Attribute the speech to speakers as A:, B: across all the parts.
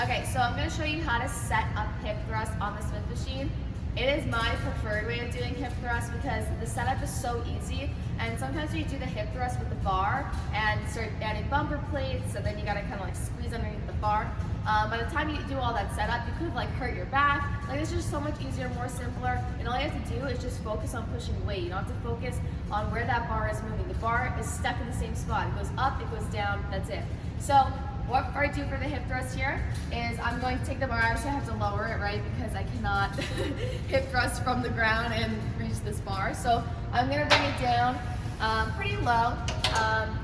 A: Okay, so I'm going to show you how to set up hip thrust on the Smith machine. It is my preferred way of doing hip thrust because the setup is so easy, and sometimes when you do the hip thrust with the bar and start adding bumper plates, and then you got to kind of like squeeze underneath the bar. By the time you do all that setup, you could like hurt your back. Like, it's just so much easier, more simpler, and all you have to do is just focus on pushing weight. You don't have to focus on where that bar is moving. The bar is stuck in the same spot. It goes up, it goes down, that's it. So what I do for the hip thrust here is I'm going to take the bar. Obviously I have to lower it, right, because I cannot hip thrust from the ground and reach this bar. So I'm going to bring it down pretty low,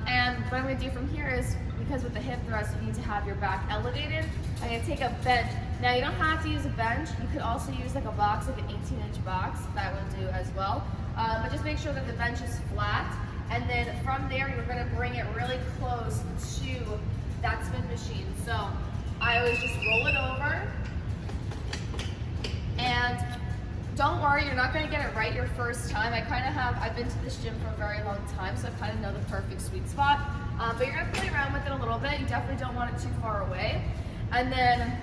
A: and what I'm going to do from here is, because with the hip thrust you need to have your back elevated, I'm going to take a bench. Now you don't have to use a bench. You could also use like a box, like an 18-inch box. That will do as well. But just make sure that the bench is flat, and then from there you're going to bring it really close to that Smith machine. So I always just roll it over, and don't worry, you're not going to get it right your first time. I've been to this gym for a very long time, so I kind of know the perfect sweet spot. But you're going to play around with it a little bit. You definitely don't want it too far away. And then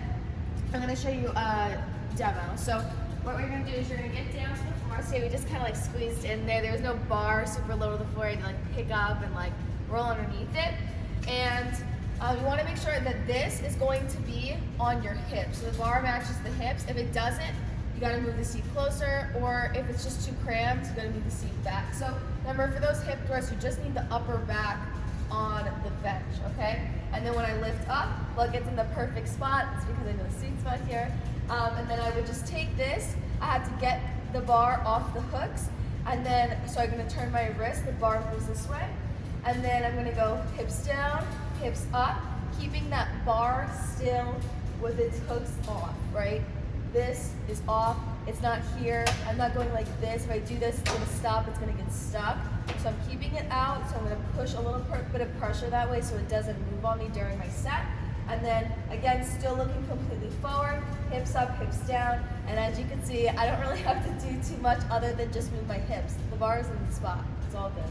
A: I'm going to show you a demo. So what we're going to do is you're going to get down to the floor. See, we just kind of like squeezed in there. There's no bar super low to the floor. You can like pick up and like roll underneath it. And you want to make sure that this is going to be on your hips. So the bar matches the hips. If it doesn't, you got to move the seat closer, or if it's just too cramped, you got to move the seat back. So remember, for those hip thrusts, you just need the upper back on the bench, okay? And then when I lift up, look, it's in the perfect spot. It's because I know the seat spot here. And then I would just take this. I have to get the bar off the hooks, and then, so I'm going to turn my wrist, the bar moves this way, and then I'm going to go hips down, hips up, keeping that bar still with its hooks off, right? This is off, it's not here. I'm not going like this. If I do this, it's gonna stop, it's gonna get stuck. So I'm keeping it out, so I'm gonna push a little bit of pressure that way so it doesn't move on me during my set. And then, again, still looking completely forward, hips up, hips down. And as you can see, I don't really have to do too much other than just move my hips. The bar is in the spot, it's all good.